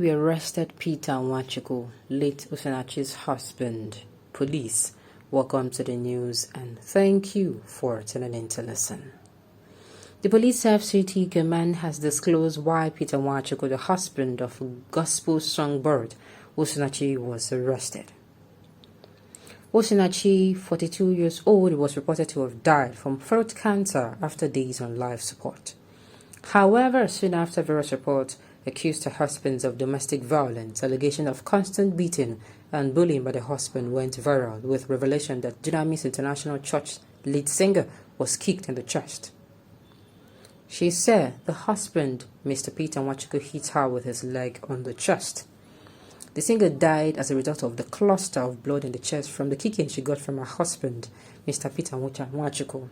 we arrested Peter Nwachukwu, late Osinachi'S husband. Police, welcome to the news and thank you for tuning in to listen. The police FCT command has disclosed why Peter Nwachukwu, the husband of gospel songbird Osinachi, was arrested. Osinachi, 42 years old, was reported to have died from throat cancer after days on life support. However, soon after, various reports accused her husband of domestic violence. Allegation of constant beating and bullying by the husband went viral, with revelation that Dunamis International Church lead singer was kicked in the chest. She said the husband, Mr. Peter Nwachukwu, hit her with his leg on the chest. The singer died as a result of the cluster of blood in the chest from the kicking she got from her husband, Mr. Peter Nwachukwu.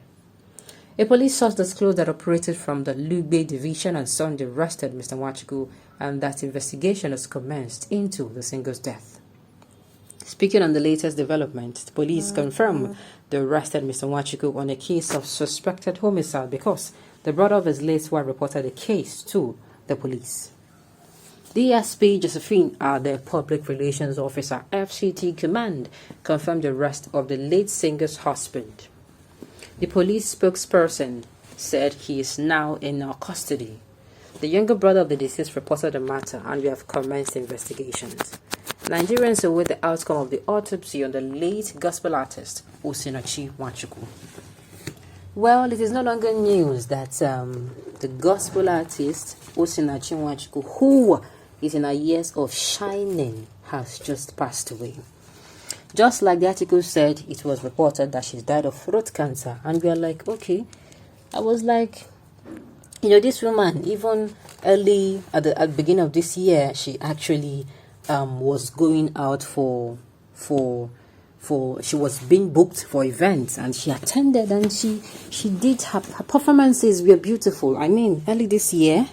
A police source disclosed that operated from the Lugbe division on Sunday arrested Mr. Nwachukwu and that investigation has commenced into the singer's death. Speaking on the latest development, the police confirmed they arrested Mr. Nwachukwu on a case of suspected homicide because the brother of his late wife reported the case to the police. DSP Josephine, the Public Relations Officer, FCT Command, confirmed the arrest of the late singer's husband. The police spokesperson said he is now in our custody. The younger brother of the deceased reported the matter and we have commenced investigations. Nigerians await the outcome of the autopsy on the late gospel artist Osinachi'S Nwachukwu. Well, it is no longer news that the gospel artist Osinachi'S Nwachukwu, who is in her years of shining, has just passed away. Just like the article said, it was reported that she died of throat cancer. And we are like, okay. I was like, this woman, even early at the beginning of this year, she actually was going out she was being booked for events and she attended and she did her performances were beautiful. I mean, early this year,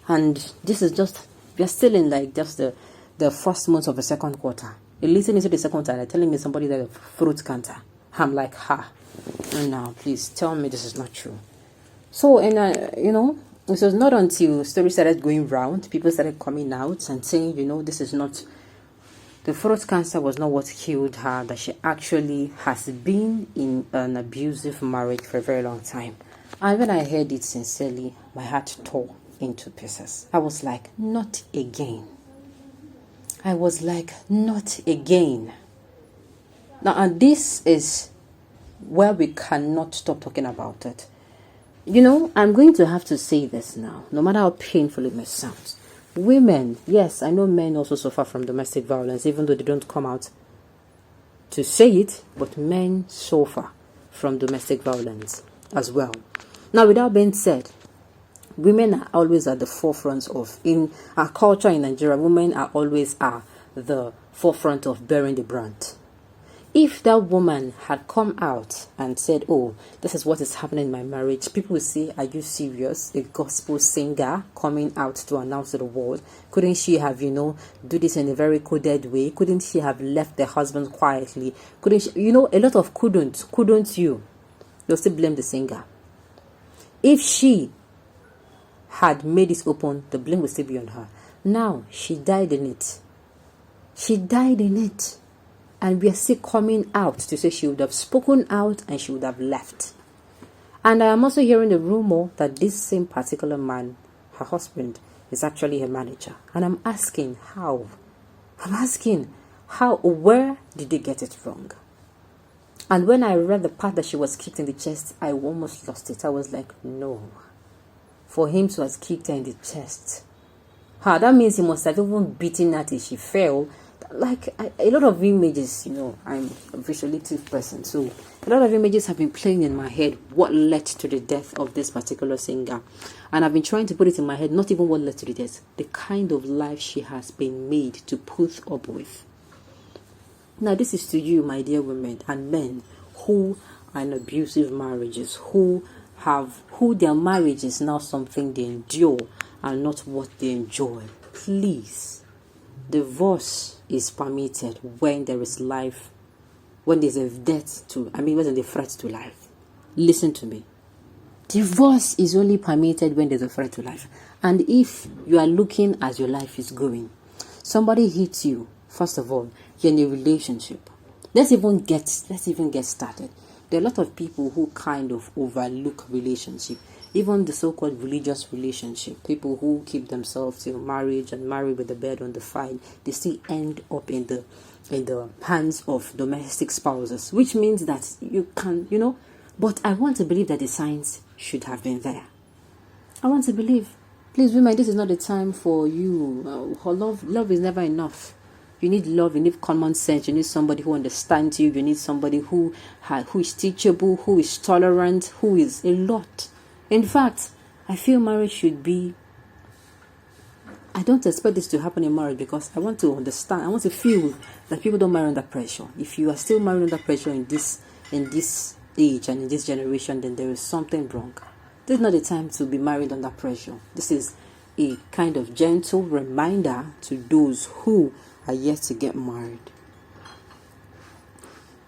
and this is just, we are still in like just the first month of the second quarter. You listen into the second time, they're telling me somebody that throat cancer. I'm like, and now please tell me this is not true. So, and it was not until stories started going round, people started coming out and saying, this is not, the throat cancer was not what killed her, that she actually has been in an abusive marriage for a very long time. And when I heard it sincerely, my heart tore into pieces. I was like, not again. I was like, not again. Now, and this is where we cannot stop talking about it. I'm going to have to say this now, no matter how painful it may sound. Women, yes, I know men also suffer from domestic violence, even though they don't come out to say it, but men suffer from domestic violence as well. Now, with that being said, women are always at the forefront of, in our culture in Nigeria, women are always at the forefront of bearing the brunt. If that woman had come out and said, oh, this is what is happening in my marriage, people would say, are you serious? A gospel singer coming out to announce to the world. Couldn't she have, do this in a very coded way? Couldn't she have left the husband quietly? Couldn't she, a lot of couldn't you? You'll still blame the singer. If she had made it open, the blame would still be on her. Now, she died in it. And we are still coming out to say she would have spoken out and she would have left. And I am also hearing the rumor that this same particular man, her husband, is actually her manager. And I'm asking how? Where did they get it wrong? And when I read the part that she was kicked in the chest, I almost lost it. I was like, no. For him to have kicked her in the chest. That means he must have even beaten her till she fell. Like a lot of images, I'm a visualative person, so a lot of images have been playing in my head what led to the death of this particular singer. And I've been trying to put it in my head, not even what led to the death, the kind of life she has been made to put up with. Now, this is to you, my dear women and men who are in abusive marriages, who their marriage is now something they endure and not what they enjoy. Please, divorce is permitted when there is life, when there's a death to, when there's a threat to life. Listen to me. Divorce is only permitted when there's a threat to life. And if you are looking as your life is going, Somebody hits you. First of all, you're in a relationship. Let's even get started. There are a lot of people who kind of overlook relationship, even the so-called religious relationship. People who keep themselves till marriage and marry with the bed on the file, they still end up in the hands of domestic spouses, which means that you can, But I want to believe that the signs should have been there. I want to believe. Please, women, this is not the time for you. Love is never enough. You need love. You need common sense. You need somebody who understands you. You need somebody who is teachable, who is tolerant, who is a lot. In fact, I feel marriage should be. I don't expect this to happen in marriage because I want to understand. I want to feel that people don't marry under pressure. If you are still married under pressure in this age and in this generation, then there is something wrong. This is not the time to be married under pressure. This is a kind of gentle reminder to those who are yet to get married.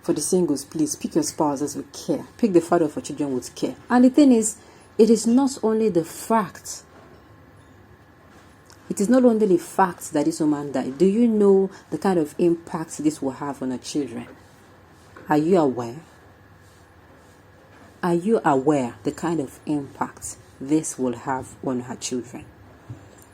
For the singles, please pick your spouses with care. Pick the father of your children with care. And the thing is, it is not only the fact. It is not only the fact that this woman died. Do you know the kind of impact this will have on her children? Are you aware? Are you aware the kind of impact this will have on her children?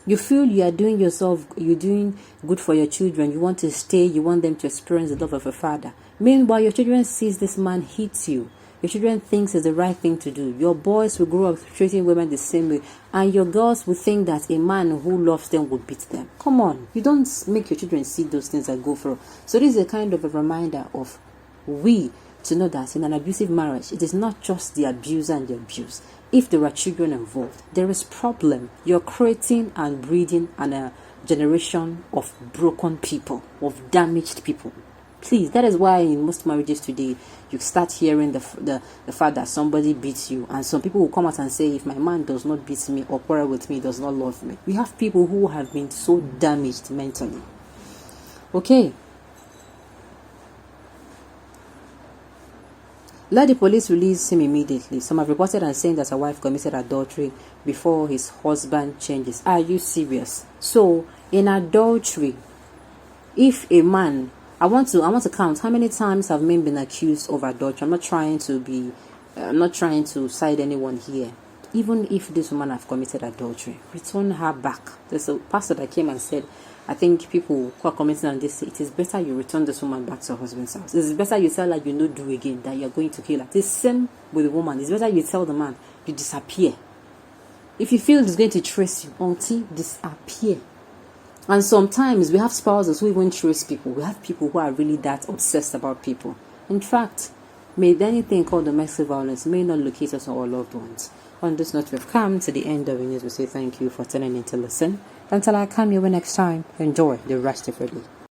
You feel you're doing good for your children. You want to stay. You want them to experience the love of a father. Meanwhile, your children sees this man hits you. Your children thinks it's the right thing to do. Your boys will grow up treating women the same way. And your girls will think that a man who loves them will beat them. Come on. You don't make your children see those things and go through. So this is a kind of a reminder of we to know that in an abusive marriage, it is not just the abuser and the abuse. If there are children involved, there is problem. You're creating and breeding a generation of broken people, of damaged people. Please, that is why in most marriages today, you start hearing the fact that somebody beats you. And some people will come out and say, if my man does not beat me or quarrel with me, does not love me. We have people who have been so damaged mentally. Okay. Let the police release him immediately. Some have reported and saying that a wife committed adultery before his husband changes. Are you serious? So, in adultery, if a man, I want to count how many times have men been accused of adultery. I'm not trying to side anyone here. Even if this woman have committed adultery, return her back. There's a pastor that came and said, I think people who are commenting on this, it is better you return this woman back to her husband's house. It's better you tell her you no do again, that you're going to kill her. The same with the woman. It's better you tell the man you disappear. If you feel it's going to trace you, until disappear. And sometimes we have spouses who even trace people. We have people who are really that obsessed about people. In fact, may anything called domestic violence may not locate us or our loved ones. On this note, we've come to the end of the news. We say thank you for tuning in to listen. Until I come your way next time, enjoy the rest of your day.